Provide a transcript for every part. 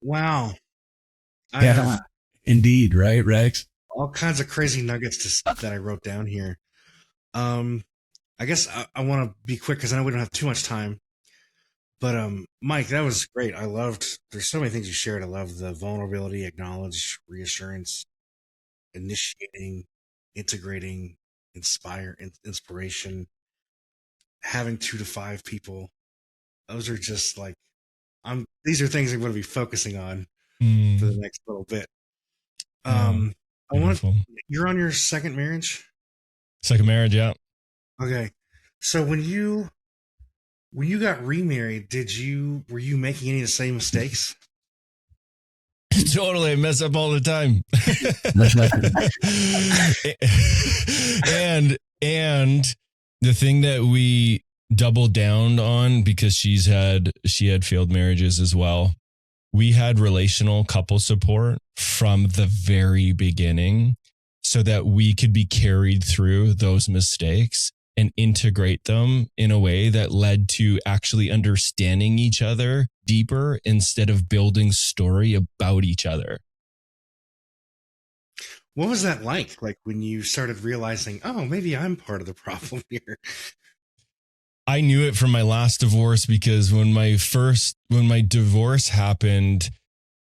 Wow. I Yeah, have indeed. Right, Rex? all kinds of crazy nuggets that I wrote down here. Um, I guess I want to be quick because I know we don't have too much time. But Mike, that was great. I loved. There's so many things you shared. I love the vulnerability, acknowledge, reassurance, initiating, integrating, inspiration, having 2 to 5 people. Those are just like I'm. These are things I'm going to be focusing on for the Mm, next little bit. yeah, Um, I want. beautiful. You're on your second marriage. Second marriage, yeah. Okay, so when you got remarried, were you making any of the same mistakes? Totally, I mess up all the time. and the thing that we doubled down on, because she had failed marriages as well. We had relational couple support from the very beginning so that we could be carried through those mistakes and integrate them in a way that led to actually understanding each other deeper instead of building story about each other. What was that like? Like when you started realizing, oh, maybe I'm part of the problem here. I knew it from my last divorce because when my divorce happened,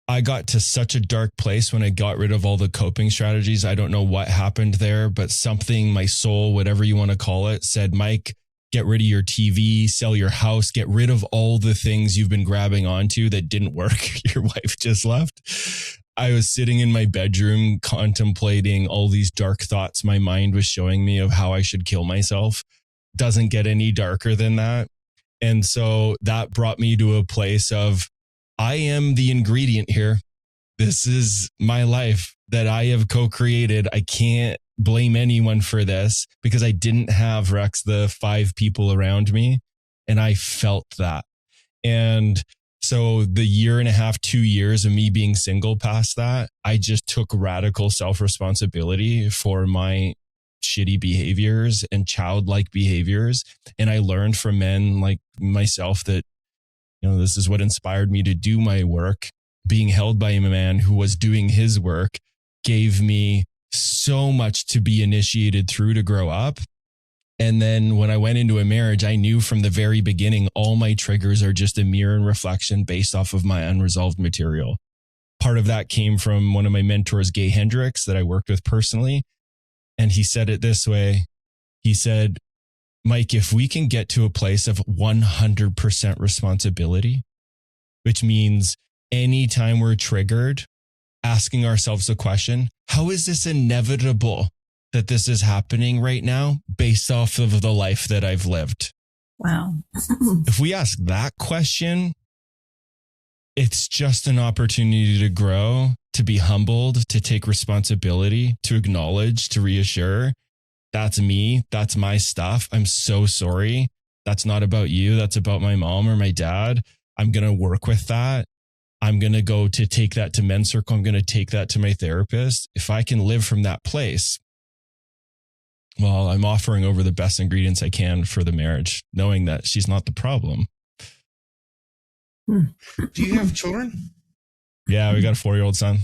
I got to such a dark place when I got rid of all the coping strategies. I don't know what happened there, but something, my soul, whatever you want to call it, said, Mike, get rid of your TV, sell your house, get rid of all the things you've been grabbing onto that didn't work. Your wife just left. I was sitting in my bedroom contemplating all these dark thoughts my mind was showing me of how I should kill myself. Doesn't get any darker than that. And so that brought me to a place of, I am the ingredient here. This is my life that I have co-created. I can't blame anyone for this because I didn't have, Rex, the 5 people around me. And I felt that. And so the year and a half, 2 years of me being single past that, I just took radical self-responsibility for my shitty behaviors and childlike behaviors. And I learned from men like myself that, this is what inspired me to do my work. Being held by a man who was doing his work gave me so much to be initiated through to grow up. And then when I went into a marriage, I knew from the very beginning, all my triggers are just a mirror and reflection based off of my unresolved material. Part of that came from one of my mentors, Gay Hendricks, that I worked with personally. And he said it this way. He said, Mike, if we can get to a place of 100% responsibility, which means anytime we're triggered, asking ourselves the question, how is this inevitable that this is happening right now based off of the life that I've lived? Wow. If we ask that question, it's just an opportunity to grow, to be humbled, to take responsibility, to acknowledge, to reassure. That's me. That's my stuff. I'm so sorry. That's not about you. That's about my mom or my dad. I'm going to work with that. I'm going to go to take that to men's circle. I'm going to take that to my therapist. If I can live from that place, well, I'm offering over the best ingredients I can for the marriage, knowing that she's not the problem. Do you have children? Yeah, we got a 4-year-old son.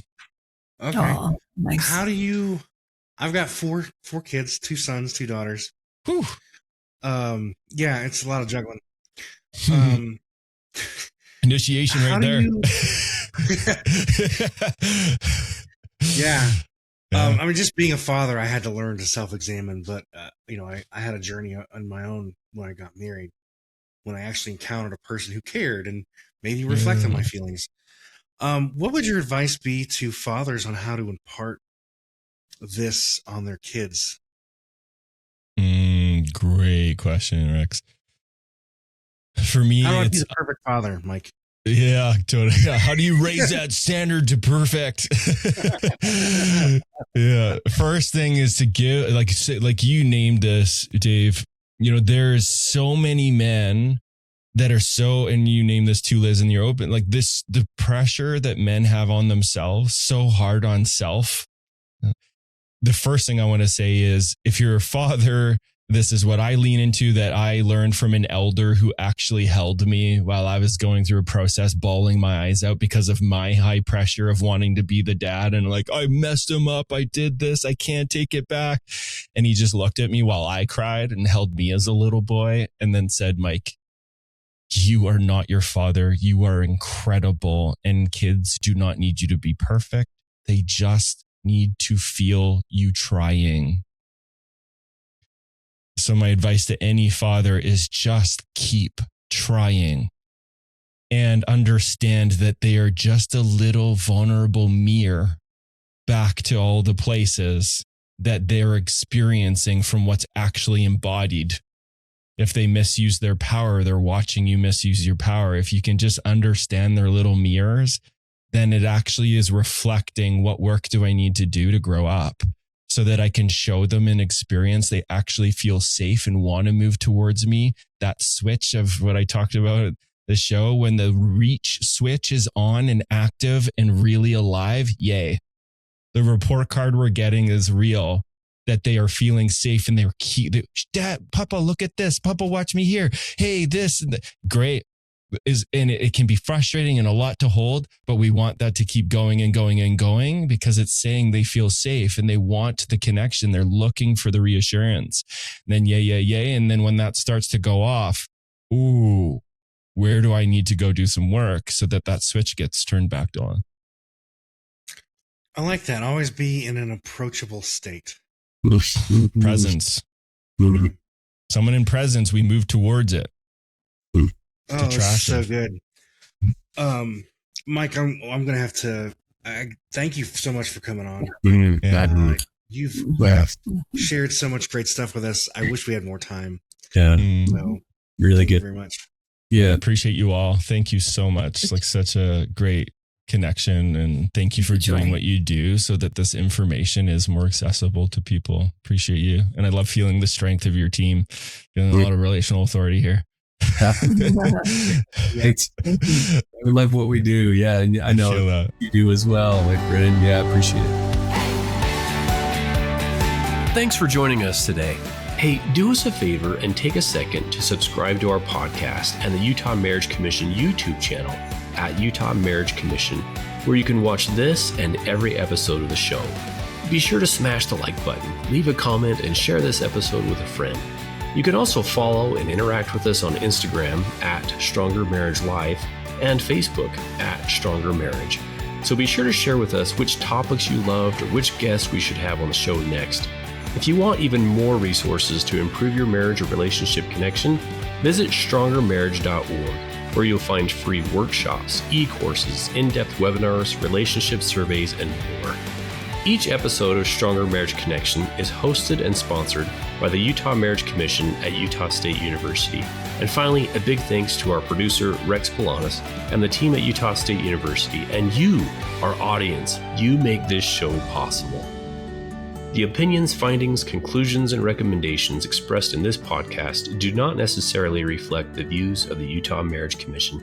Okay. Oh, nice. How do you? I've got four kids, 2 sons, 2 daughters. Whew. Yeah, it's a lot of juggling. Initiation right there. Yeah. Yeah. I mean, just being a father, I had to learn to self-examine, but, I had a journey on my own when I got married, when I actually encountered a person who cared and made me reflect on my feelings. What would your advice be to fathers on how to impart this on their kids? Great question, Rex. For me, How do I be it's the perfect father, Mike? yeah, totally. Yeah. How do you raise that standard to perfect? Yeah. First thing is to give, like you named this, Dave. There's so many men that are so, and you name this too, Liz, and you're open, like this, the pressure that men have on themselves, so hard on self. The first thing I want to say is if you're a father This is what I lean into, that I learned from an elder who actually held me while I was going through a process, bawling my eyes out because of my high pressure of wanting to be the dad. And like, I messed him up. I did this. I can't take it back. And he just looked at me while I cried and held me as a little boy and then said, Mike, you are not your father. You are incredible. And kids do not need you to be perfect. They just need to feel you trying. So my advice to any father is just keep trying and understand that they are just a little vulnerable mirror back to all the places that they're experiencing from what's actually embodied. If they misuse their power, they're watching you misuse your power. If you can just understand their little mirrors, then it actually is reflecting what work do I need to do to grow up, so that I can show them an experience they actually feel safe and want to move towards me. That switch of what I talked about at the show, when the reach switch is on and active and really alive, yay. The report card we're getting is real, that they are feeling safe and they're Dad, Papa, look at this. Papa, watch me here. Hey, this. Great. And it can be frustrating and a lot to hold, but we want that to keep going and going and going, because it's saying they feel safe and they want the connection. They're looking for the reassurance. And then yay. And then when that starts to go off, ooh, where do I need to go do some work so that that switch gets turned back on? I like that. Always be in an approachable state. Presence. Someone in presence, we move towards it. Oh, so good. Mike, I'm going to have to thank you so much for coming on. You've shared so much great stuff with us. I wish we had more time. Yeah. So, really thank you good. very much. Yeah. I appreciate you all. Thank you so much. Like, such a great connection, and thank you for doing what you do so that this information is more accessible to people. Appreciate you. And I love feeling the strength of your team. Feeling a lot of relational authority here. We love what we do. Yeah, and I know you do as well, like Brennan. Yeah, appreciate it. Thanks for joining us today. Hey, do us a favor and take a second to subscribe to our podcast and the Utah Marriage Commission YouTube channel at Utah Marriage Commission, where you can watch this and every episode of the show. Be sure to smash the like button, leave a comment, and share this episode with a friend. You can also follow and interact with us on Instagram at Stronger Marriage Life and Facebook at Stronger Marriage. So be sure to share with us which topics you loved or which guests we should have on the show next. If you want even more resources to improve your marriage or relationship connection, visit strongermarriage.org, where you'll find free workshops, e-courses, in-depth webinars, relationship surveys, and more. Each episode of Stronger Marriage Connection is hosted and sponsored by the Utah Marriage Commission at Utah State University. And finally, a big thanks to our producer, Rex Polanis, and the team at Utah State University, and you, our audience. You make this show possible. The opinions, findings, conclusions, and recommendations expressed in this podcast do not necessarily reflect the views of the Utah Marriage Commission.